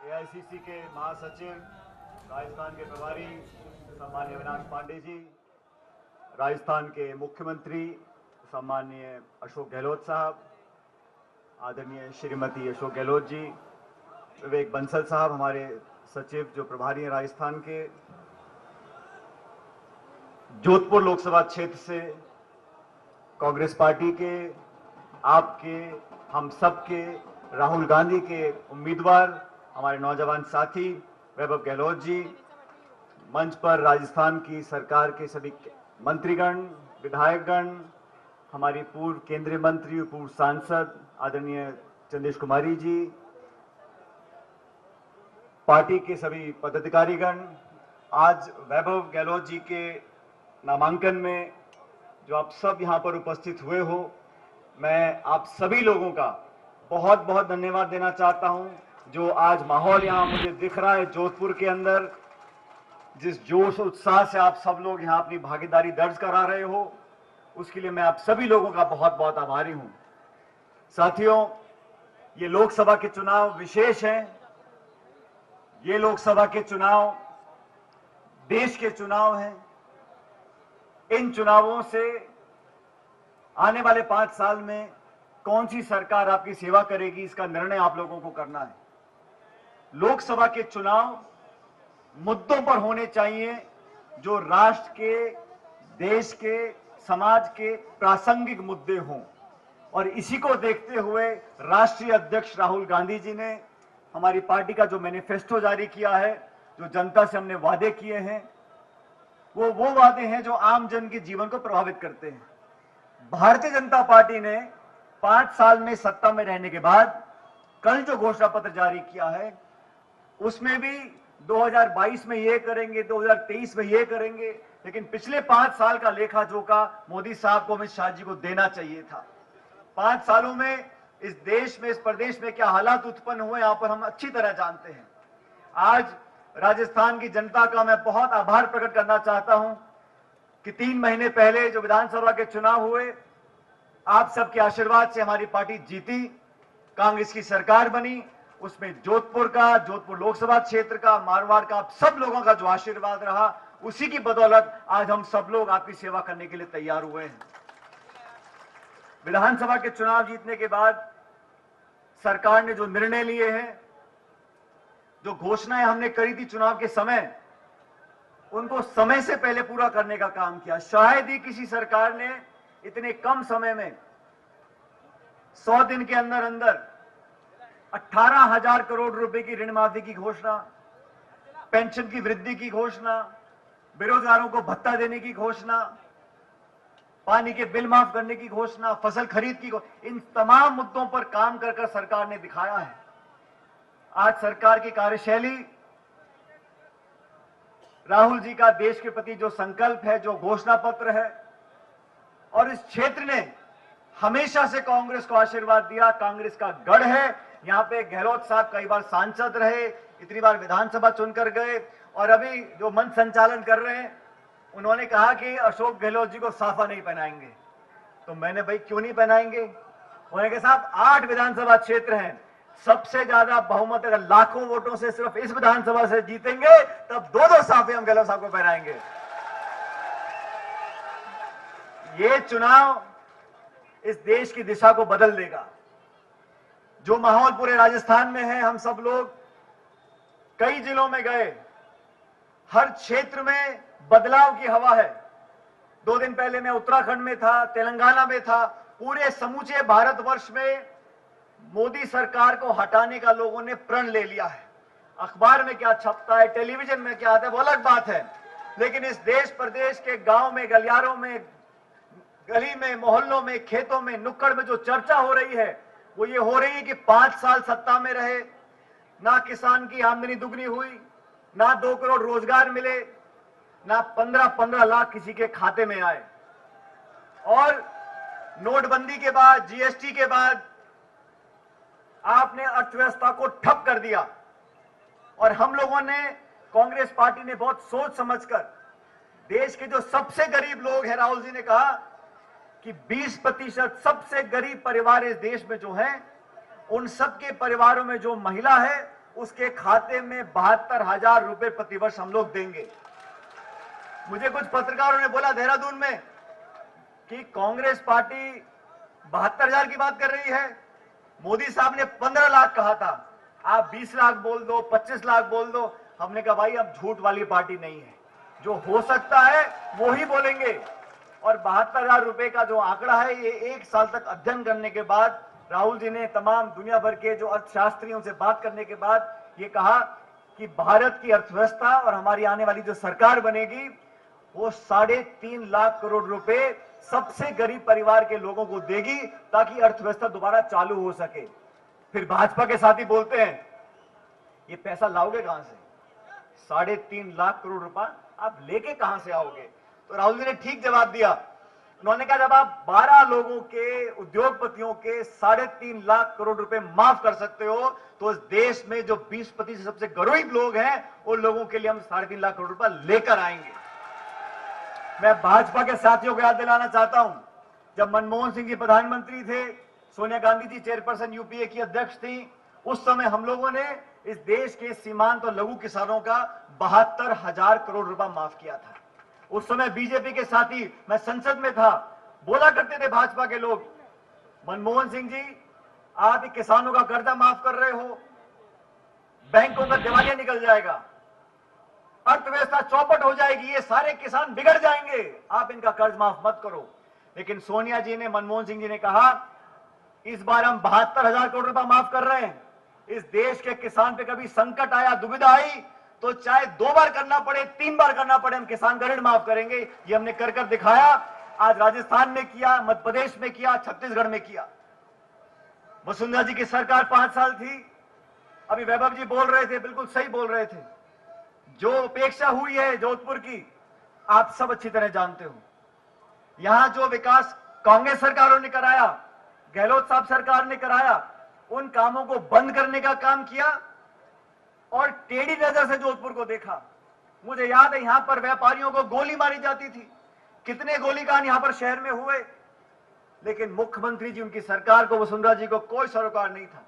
AICC के महासचिव, राजस्थान के प्रभारी सम्माननीय अविनाश पांडे जी, राजस्थान के मुख्यमंत्री सम्माननीय अशोक गहलोत साहब, आदरणीय श्रीमती अशोक गहलोत जी, विवेक बंसल साहब हमारे सचिव जो प्रभारी हैं राजस्थान के, जोधपुर लोकसभा क्षेत्र से कांग्रेस पार्टी के, आपके, हम सब के, राहुल गांधी के उम्मीदवार हमारे नौजवान साथी वैभव गहलोत जी, मंच पर राजस्थान की सरकार के सभी मंत्रीगण, विधायकगण, हमारी पूर्व केंद्रीय मंत्री, पूर्व सांसद आदरणीय चंदेश कुमारी जी, पार्टी के सभी पदाधिकारीगण, आज वैभव गहलोत जी के नामांकन में जो आप सब यहां पर उपस्थित हुए हो, मैं आप सभी लोगों का बहुत बहुत धन्यवाद देना चाहता हूं। जो आज माहौल यहां मुझे दिख रहा है जोधपुर के अंदर, जिस जोश उत्साह से आप सब लोग यहां अपनी भागीदारी दर्ज करा रहे हो, उसके लिए मैं आप सभी लोगों का बहुत बहुत आभारी हूं। साथियों, ये लोकसभा के चुनाव विशेष हैं। ये लोकसभा के चुनाव देश के चुनाव हैं। इन चुनावों से आने वाले 5 साल में कौन सी सरकार आपकी सेवा करेगी, इसका निर्णय आप लोगों को करना है। लोकसभा के चुनाव मुद्दों पर होने चाहिए जो राष्ट्र के, देश के, समाज के प्रासंगिक मुद्दे हों, और इसी को देखते हुए राष्ट्रीय अध्यक्ष राहुल गांधी जी ने हमारी पार्टी का जो मैनिफेस्टो जारी किया है, जो जनता से हमने वादे किए हैं, वो वादे हैं जो आम जन के जीवन को प्रभावित करते हैं। भारतीय जनता पार्टी ने 5 साल में सत्ता में रहने के बाद कल जो घोषणा पत्र जारी किया है, उसमें भी 2022 में ये करेंगे, 2023 में ये करेंगे, लेकिन पिछले 5 साल का लेखा जोखा मोदी साहब को, अमित शाह जी को देना चाहिए था। 5 सालों में इस देश में, इस प्रदेश में क्या हालात उत्पन्न हुए, यहां पर हम अच्छी तरह जानते हैं। आज राजस्थान की जनता का मैं बहुत आभार प्रकट करना चाहता हूं कि 3 महीने पहले जो विधानसभा के चुनाव हुए, आप सबके आशीर्वाद से हमारी पार्टी जीती, कांग्रेस की सरकार बनी। उसमें जोधपुर लोकसभा क्षेत्र का, मारवाड़ का, आप सब लोगों का जो आशीर्वाद रहा, उसी की बदौलत आज हम सब लोग आपकी सेवा करने के लिए तैयार हुए हैं। विधानसभा के चुनाव जीतने के बाद सरकार ने जो निर्णय लिए हैं, जो घोषणाएं हमने करी थी चुनाव के समय, उनको समय से पहले पूरा करने का काम किया। शायद ही किसी सरकार ने इतने कम समय में 100 दिन के अंदर अंदर 18,000 करोड़ रुपए की ऋण माफी की घोषणा, पेंशन की वृद्धि की घोषणा, बेरोजगारों को भत्ता देने की घोषणा, पानी के बिल माफ करने की घोषणा, फसल खरीद की इन तमाम मुद्दों पर काम कर सरकार ने दिखाया है। आज सरकार की कार्यशैली, राहुल जी का देश के प्रति जो संकल्प है, जो घोषणा पत्र है, और इस क्षेत्र ने हमेशा से कांग्रेस को आशीर्वाद दिया। कांग्रेस का गढ़ है। यहां पे गहलोत साहब कई बार सांसद रहे, इतनी बार विधानसभा चुनकर गए, और अभी जो मंच संचालन कर रहे हैं, उन्होंने कहा कि अशोक गहलोत जी को साफा नहीं पहनाएंगे। तो मैंने, भाई क्यों नहीं पहनाएंगे? उन्होंने कहा साहब 8 विधानसभा क्षेत्र हैं, सबसे ज्यादा बहुमत अगर लाखों वोटों से सिर्फ इस विधानसभा से जीतेंगे, तब 2-2 साफे हम गहलोत साहब को पहनाएंगे। ये चुनाव इस देश की दिशा को बदल देगा। जो माहौल पूरे राजस्थान में है, हम सब लोग कई जिलों में गए, हर क्षेत्र में बदलाव की हवा है। 2 दिन पहले मैं उत्तराखंड में था, तेलंगाना में था। पूरे समूचे भारतवर्ष में मोदी सरकार को हटाने का लोगों ने प्रण ले लिया है। अखबार में क्या छपता है, टेलीविजन में क्या आता है, वो अलग बात है, लेकिन इस देश प्रदेश के गांव में, गलियारों में, गली में, मोहल्लों में, खेतों में, नुक्कड़ में जो चर्चा हो रही है, वो ये हो रही है कि 5 साल सत्ता में रहे, ना किसान की आमदनी दुगनी हुई, ना 2 करोड़ रोजगार मिले, ना 15-15 लाख किसी के खाते में आए, और नोटबंदी के बाद, जीएसटी के बाद आपने अर्थव्यवस्था को ठप कर दिया। और हम लोगों ने, कांग्रेस पार्टी ने बहुत सोच समझकर, देश के जो सबसे गरीब लोग हैं, राहुल जी ने कहा कि 20% सबसे गरीब परिवार इस देश में जो हैं, उन सबके परिवारों में जो महिला है, उसके खाते में 72,000 रुपए प्रतिवर्ष हम लोग देंगे। मुझे कुछ पत्रकारों ने बोला देहरादून में कि कांग्रेस पार्टी 72,000 की बात कर रही है। मोदी साहब ने 15 लाख कहा था, आप 20 लाख बोल दो, 25 लाख बोल दो। हमने कहा भाई अब झूठ वाली पार्टी नहीं है, जो हो सकता है वो ही बोलेंगे। और 72,000 रुपए का जो आंकड़ा है, ये 1 साल तक अध्ययन करने के बाद राहुल जी ने तमाम दुनिया भर के जो अर्थशास्त्रियों से बात करने के बाद ये कहा कि भारत की अर्थव्यवस्था और हमारी आने वाली जो सरकार बनेगी वो 3.5 लाख करोड़ रुपए सबसे गरीब परिवार के लोगों को देगी ताकि अर्थव्यवस्था दोबारा चालू हो सके। फिर भाजपा के साथी बोलते हैं ये पैसा लाओगे कहां से? 3.5 लाख करोड़ रुपया आप लेके कहां से आओगे? तो राहुल जी ने ठीक जवाब दिया। उन्होंने कहा जब आप 12 लोगों के, उद्योगपतियों के 3.5 लाख करोड़ रुपए माफ कर सकते हो तो इस देश में जो 20% सबसे गरीब लोग हैं उन लोगों के लिए हम 3.5 लाख करोड़ रुपया लेकर आएंगे। मैं भाजपा के साथियों को याद दिलाना चाहता हूं, जब मनमोहन सिंह जी प्रधानमंत्री थे, सोनिया गांधी जी चेयरपर्सन यूपीए की अध्यक्ष थी, उस समय हम लोगों ने इस देश के सीमांत और लघु किसानों का 72,000 करोड़ रुपया माफ किया था। उस समय बीजेपी के साथी, मैं संसद में था, बोला करते थे भाजपा के लोग, मनमोहन सिंह जी आप किसानों का कर्जा माफ कर रहे हो, बैंकों का दिवालिया निकल जाएगा, अर्थव्यवस्था चौपट हो जाएगी, ये सारे किसान बिगड़ जाएंगे, आप इनका कर्ज माफ मत करो। लेकिन सोनिया जी ने, मनमोहन सिंह जी ने कहा इस बार हम 72,000 करोड़ रुपया माफ कर रहे हैं। इस देश के किसान पे कभी संकट आया, दुविधा आई तो चाहे 2 बार करना पड़े, 3 बार करना पड़े, हम किसान का ऋण माफ करेंगे। ये हमने कर कर दिखाया। आज राजस्थान में किया, मध्य प्रदेश में किया, छत्तीसगढ़ में किया। वसुंधरा जी की सरकार 5 साल थी। अभी वैभव जी बोल रहे थे, बिल्कुल सही बोल रहे थे, जो उपेक्षा हुई है जोधपुर की आप सब अच्छी तरह जानते हो। यहां जो विकास कांग्रेस सरकारों ने कराया, गहलोत साहब सरकार ने कराया, उन कामों को बंद करने का काम किया और टेढ़ी नजर से जोधपुर को देखा। मुझे याद है यहां पर व्यापारियों को गोली मारी जाती थी, कितने गोलीकांड यहां पर शहर में हुए, लेकिन मुख्यमंत्री जी, उनकी सरकार को, वसुंधरा जी को कोई सरोकार नहीं था।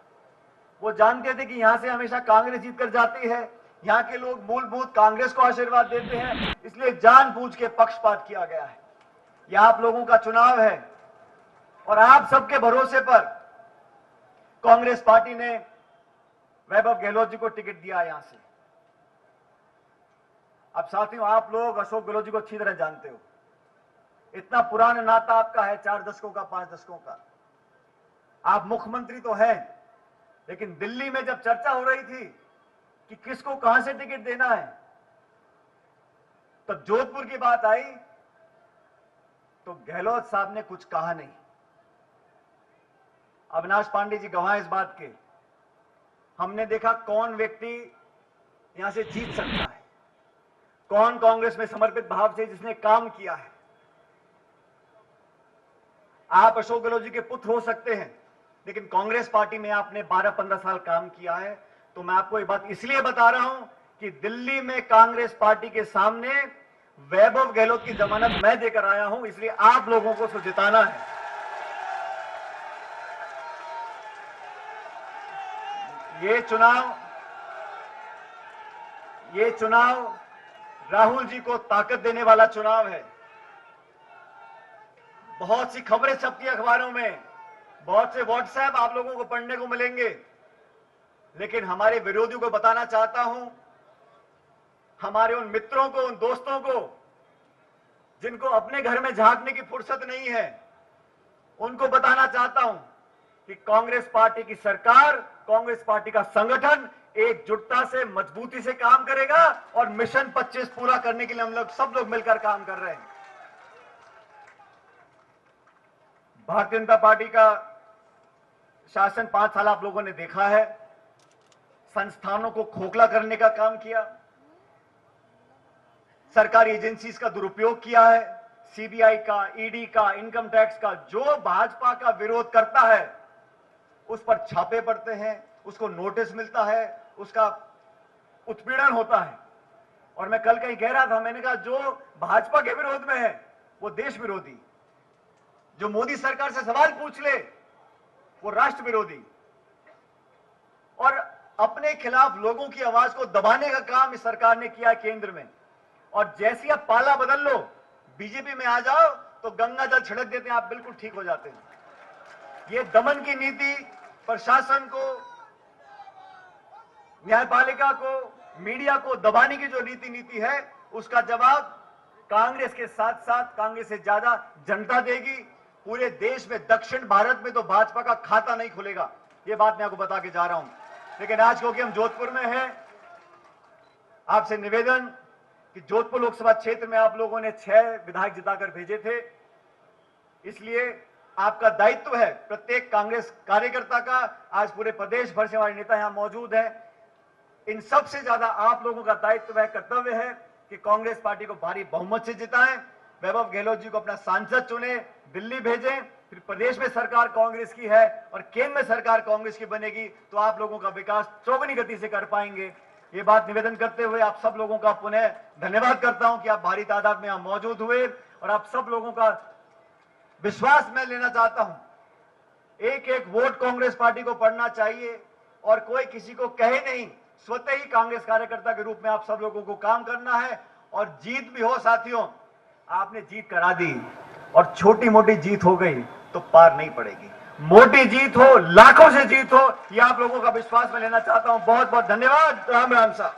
वो जानते थे कि यहां से हमेशा कांग्रेस जीत कर जाती है, यहां के लोग मूलभूत कांग्रेस को आशीर्वाद देते हैं, इसलिए जानबूझ के पक्षपात किया गया है। यह आप लोगों का चुनाव है और आप सबके भरोसे पर कांग्रेस पार्टी ने वैभव गहलोत जी को टिकट दिया यहां से। अब साथियों, आप लोग अशोक गहलोत जी को अच्छी तरह जानते हो, इतना पुराना नाता आपका है, 4 दशकों का, 5 दशकों का। आप मुख्यमंत्री तो हैं, लेकिन दिल्ली में जब चर्चा हो रही थी कि किसको कहां से टिकट देना है, तब जोधपुर की बात आई तो गहलोत साहब ने कुछ कहा नहीं। अविनाश पांडे जी गवाह इस बात के। हमने देखा कौन व्यक्ति यहां से जीत सकता है, कौन कांग्रेस में समर्पित भाव से जिसने काम किया है। आप अशोक गहलोत जी के पुत्र हो सकते हैं, लेकिन कांग्रेस पार्टी में आपने 12-15 साल काम किया है। तो मैं आपको ये बात इसलिए बता रहा हूं कि दिल्ली में कांग्रेस पार्टी के सामने वैभव गहलोत की जमानत मैं देकर आया हूं, इसलिए आप लोगों को उसको जिताना है। ये चुनाव राहुल जी को ताकत देने वाला चुनाव है। बहुत सी खबरें छपती अखबारों में, बहुत से व्हाट्सएप आप लोगों को पढ़ने को मिलेंगे, लेकिन हमारे विरोधियों को बताना चाहता हूं, हमारे उन मित्रों को, उन दोस्तों को जिनको अपने घर में झांकने की फुर्सत नहीं है, उनको बताना चाहता हूं कि कांग्रेस पार्टी की सरकार, कांग्रेस पार्टी का संगठन एकजुटता से, मजबूती से काम करेगा और मिशन 25 पूरा करने के लिए हम लोग सब लोग मिलकर काम कर रहे हैं। भारतीय जनता पार्टी का शासन 5 साल आप लोगों ने देखा है, संस्थानों को खोखला करने का काम किया, सरकारी एजेंसीज का दुरुपयोग किया है, सीबीआई का, ईडी का, इनकम टैक्स का। जो भाजपा का विरोध करता है उस पर छापे पड़ते हैं, उसको नोटिस मिलता है, उसका उत्पीड़न होता है। और मैं कल कहीं कह रहा था, मैंने कहा जो भाजपा के विरोध में है वो देश विरोधी, जो मोदी सरकार से सवाल पूछ ले वो राष्ट्र विरोधी। और अपने खिलाफ लोगों की आवाज को दबाने का काम इस सरकार ने किया केंद्र में। और जैसे आप पाला बदल लो, बीजेपी में आ जाओ तो गंगा जल छिड़क देते हैं, आप बिल्कुल ठीक हो जाते हैं। ये दमन की नीति प्रशासन को, न्यायपालिका को, मीडिया को दबाने की जो नीति है, उसका जवाब कांग्रेस के साथ साथ कांग्रेस से ज्यादा जनता देगी। पूरे देश में, दक्षिण भारत में तो भाजपा का खाता नहीं खुलेगा, ये बात मैं आपको बता के जा रहा हूं। लेकिन आज क्योंकि हम जोधपुर में हैं, आपसे निवेदन कि जोधपुर लोकसभा क्षेत्र में आप लोगों ने 6 विधायक जिताकर भेजे थे, इसलिए आपका दायित्व है प्रत्येक कांग्रेस कार्यकर्ता का। आज पूरे प्रदेश भर से हमारे नेता यहां मौजूद हैं, इन सबसे ज्यादा आप लोगों का दायित्व है, कर्तव्य है कि कांग्रेस पार्टी को भारी बहुमत से जिताएं, वैभव गहलोत जी को अपना सांसद चुने, दिल्ली भेजें, फिर प्रदेश में सरकार कांग्रेस की है और केंद्र में सरकार कांग्रेस की बनेगी तो आप लोगों का विकास चौगुनी गति से कर पाएंगे। ये बात निवेदन करते हुए आप सब लोगों का पुनः धन्यवाद करता हूं कि आप भारी तादाद में यहां मौजूद हुए और आप सब लोगों का विश्वास मैं लेना चाहता हूं। एक एक वोट कांग्रेस पार्टी को पड़ना चाहिए और कोई किसी को कहे नहीं, स्वतः ही कांग्रेस कार्यकर्ता के रूप में आप सब लोगों को काम करना है। और जीत भी हो साथियों, आपने जीत करा दी और छोटी मोटी जीत हो गई तो पार नहीं पड़ेगी। मोटी जीत हो, लाखों से जीत हो, ये आप लोगों का विश्वास मैं लेना चाहता हूं। बहुत बहुत धन्यवाद। राम राम साहब।